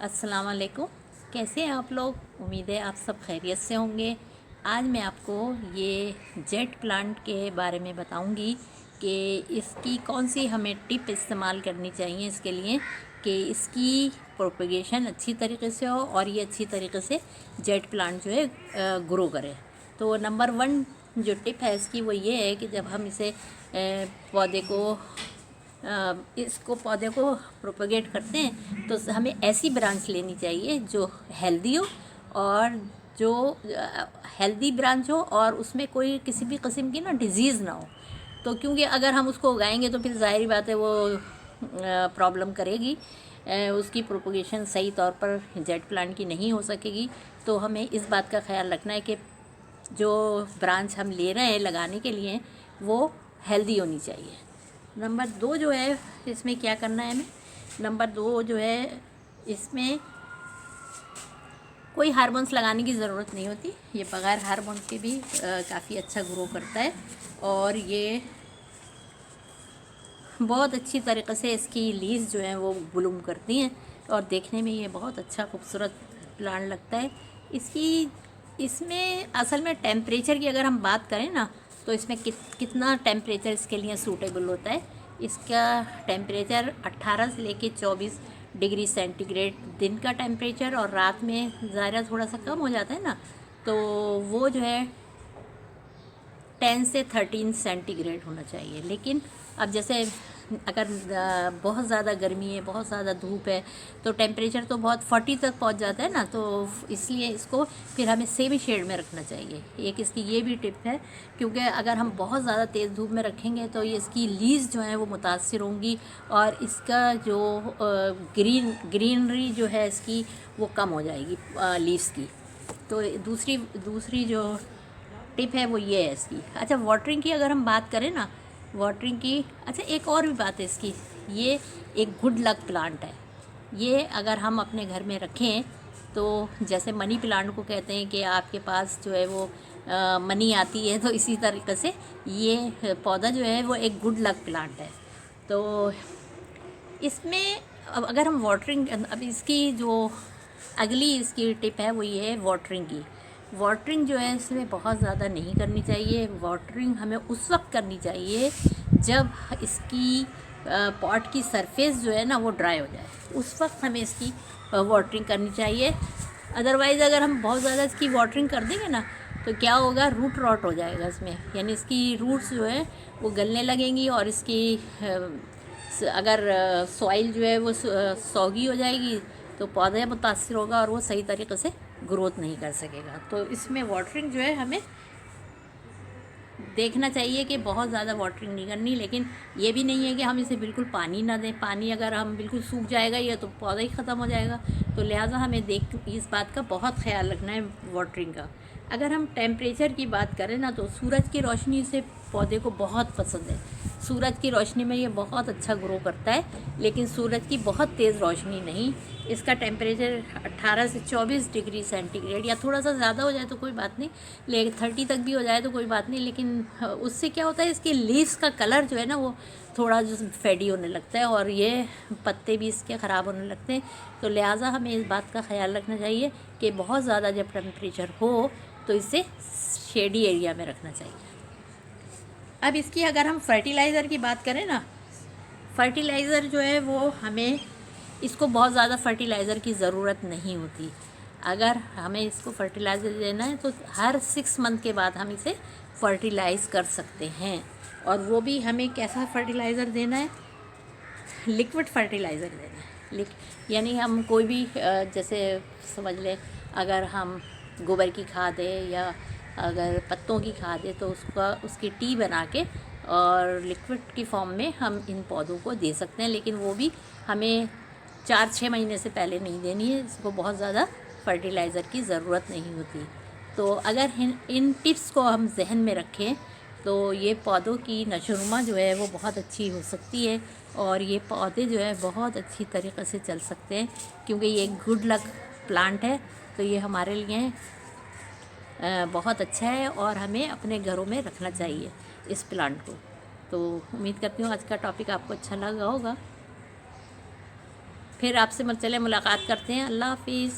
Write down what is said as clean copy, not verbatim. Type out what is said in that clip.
अस्सलाम वालेकुम। कैसे हैं आप लोग? उम्मीद है आप सब खैरियत से होंगे। आज मैं आपको ये जेट प्लांट के बारे में बताऊंगी कि इसकी कौन सी हमें टिप इस्तेमाल करनी चाहिए इसके लिए कि इसकी प्रोपगेशन अच्छी तरीके से हो और ये अच्छी तरीके से जेट प्लांट जो है ग्रो करे। तो नंबर 1 जो टिप है इसकी वो ये है कि जब हम इसे पौधे को इसको पौधे को प्रोपगेट करते हैं तो हमें ऐसी ब्रांच लेनी चाहिए जो हेल्दी हो और जो हेल्दी ब्रांच हो और उसमें कोई किसी भी किस्म की ना डिज़ीज़ ना हो। तो क्योंकि अगर हम उसको उगाएंगे तो फिर ज़ाहिर बात है वो प्रॉब्लम करेगी, उसकी प्रोपगेशन सही तौर पर जेट प्लांट की नहीं हो सकेगी। तो हमें इस बात का ख्याल रखना है कि जो ब्रांच हम ले रहे हैं लगाने के लिए वो हेल्दी होनी चाहिए। नंबर 2 जो है इसमें क्या करना है हमें, नंबर 2 जो है इसमें कोई हार्मोन्स लगाने की ज़रूरत नहीं होती। ये बगैर हार्मोन्स के भी काफ़ी अच्छा ग्रो करता है और ये बहुत अच्छी तरीक़े से इसकी लीव्स जो हैं वो ब्लूम करती हैं और देखने में ये बहुत अच्छा खूबसूरत प्लांट लगता है। इसमें असल में टेम्परेचर की अगर हम बात करें ना तो इसमें कितना टेम्परेचर इसके लिए सूटेबल होता है। इसका टेम्परेचर 18 से लेके 24 डिग्री सेंटीग्रेड दिन का टेम्परेचर और रात में ज़रा थोड़ा सा कम हो जाता है ना, तो वो जो है 10 से 13 सेंटीग्रेड होना चाहिए। लेकिन अब जैसे अगर बहुत ज़्यादा गर्मी है, बहुत ज़्यादा धूप है तो टेम्परेचर तो बहुत 40 तक पहुंच जाता है ना, तो इसलिए इसको फिर हमें सेमी शेड में रखना चाहिए। एक इसकी ये भी टिप है क्योंकि अगर हम बहुत ज़्यादा तेज़ धूप में रखेंगे तो ये इसकी लीव्स जो हैं वो मुतासिर होंगी और इसका जो ग्रीनरी जो है इसकी वो कम हो जाएगी लीव्स की। तो दूसरी जो टिप है वो ये है इसकी। अच्छा, वाटरिंग की अगर हम बात करें ना, वाटरिंग की, अच्छा एक और भी बात है इसकी, ये एक गुड लक प्लांट है। ये अगर हम अपने घर में रखें तो जैसे मनी प्लांट को कहते हैं कि आपके पास जो है वो मनी आती है, तो इसी तरीके से ये पौधा जो है वो एक गुड लक प्लांट है। तो इसमें अब अगर हम वाटरिंग, अब इसकी जो अगली इसकी टिप है वो ये है वाटरिंग की। वाटरिंग जो है इसमें बहुत ज़्यादा नहीं करनी चाहिए। वाटरिंग हमें उस वक्त करनी चाहिए जब इसकी पॉट की सरफेस जो है ना वो ड्राई हो जाए, उस वक्त हमें इसकी वाटरिंग करनी चाहिए। अदरवाइज़ अगर हम बहुत ज़्यादा इसकी वाटरिंग कर देंगे ना तो क्या होगा, रूट रॉट हो जाएगा इसमें, यानी इसकी रूट्स जो है वो गलने लगेंगी और इसकी अगर सॉइल जो है वो सौगी हो जाएगी तो पौधा मुतासर होगा और वो सही तरीके से ग्रोथ नहीं कर सकेगा। तो इसमें वाटरिंग जो है हमें देखना चाहिए कि बहुत ज़्यादा वाटरिंग नहीं करनी, लेकिन ये भी नहीं है कि हम इसे बिल्कुल पानी ना दें। पानी अगर हम बिल्कुल सूख जाएगा ये तो पौधा ही ख़त्म हो जाएगा। तो लिहाजा हमें इस बात का बहुत ख्याल रखना है वाटरिंग का। अगर हम टेम्परेचर की बात करें ना तो सूरज की रोशनी से पौधे को बहुत पसंद है। सूरज की रोशनी में ये बहुत अच्छा ग्रो करता है, लेकिन सूरज की बहुत तेज़ रोशनी नहीं। इसका टेम्परेचर 18 से 24 डिग्री सेंटीग्रेड या थोड़ा सा ज़्यादा हो जाए तो कोई बात नहीं, लेकिन 30 तक भी हो जाए तो कोई बात नहीं। लेकिन उससे क्या होता है, इसके लीव्स का कलर जो है ना वो थोड़ा जो फेडी होने लगता है और ये पत्ते भी इसके ख़राब होने लगते हैं। तो लिहाजा हमें इस बात का ख्याल रखना चाहिए कि बहुत ज़्यादा जब टेम्परेचर हो तो इसे शेडी एरिया में रखना चाहिए। अब इसकी अगर हम फर्टिलाइज़र की बात करें ना, फर्टिलाइज़र जो है वो हमें इसको बहुत ज़्यादा फर्टिलाइज़र की ज़रूरत नहीं होती। अगर हमें इसको फर्टिलाइज़र देना है तो हर 6 मंथ के बाद हम इसे फर्टिलाइज़ कर सकते हैं। और वो भी हमें कैसा फर्टिलाइज़र देना है, लिक्विड फर्टिलाइज़र देना है। यानी हम कोई भी जैसे समझ लें अगर हम गोबर की खाद है या अगर पत्तों की खाद है तो उसकी टी बना के और लिक्विड की फॉर्म में हम इन पौधों को दे सकते हैं। लेकिन वो भी हमें 4-6 महीने से पहले नहीं देनी है, इसको बहुत ज़्यादा फर्टिलाइज़र की ज़रूरत नहीं होती। तो अगर इन टिप्स को हम जहन में रखें तो ये पौधों की नशोनुमा जो है वो बहुत अच्छी हो सकती है और ये पौधे जो है बहुत अच्छी तरीक़े से चल सकते हैं, क्योंकि ये गुड लक प्लांट है। तो ये हमारे लिए बहुत अच्छा है और हमें अपने घरों में रखना चाहिए इस प्लांट को। तो उम्मीद करती हूँ आज का टॉपिक आपको अच्छा लगा होगा। फिर आपसे चले मुलाकात करते हैं। अल्लाह हाफिज़।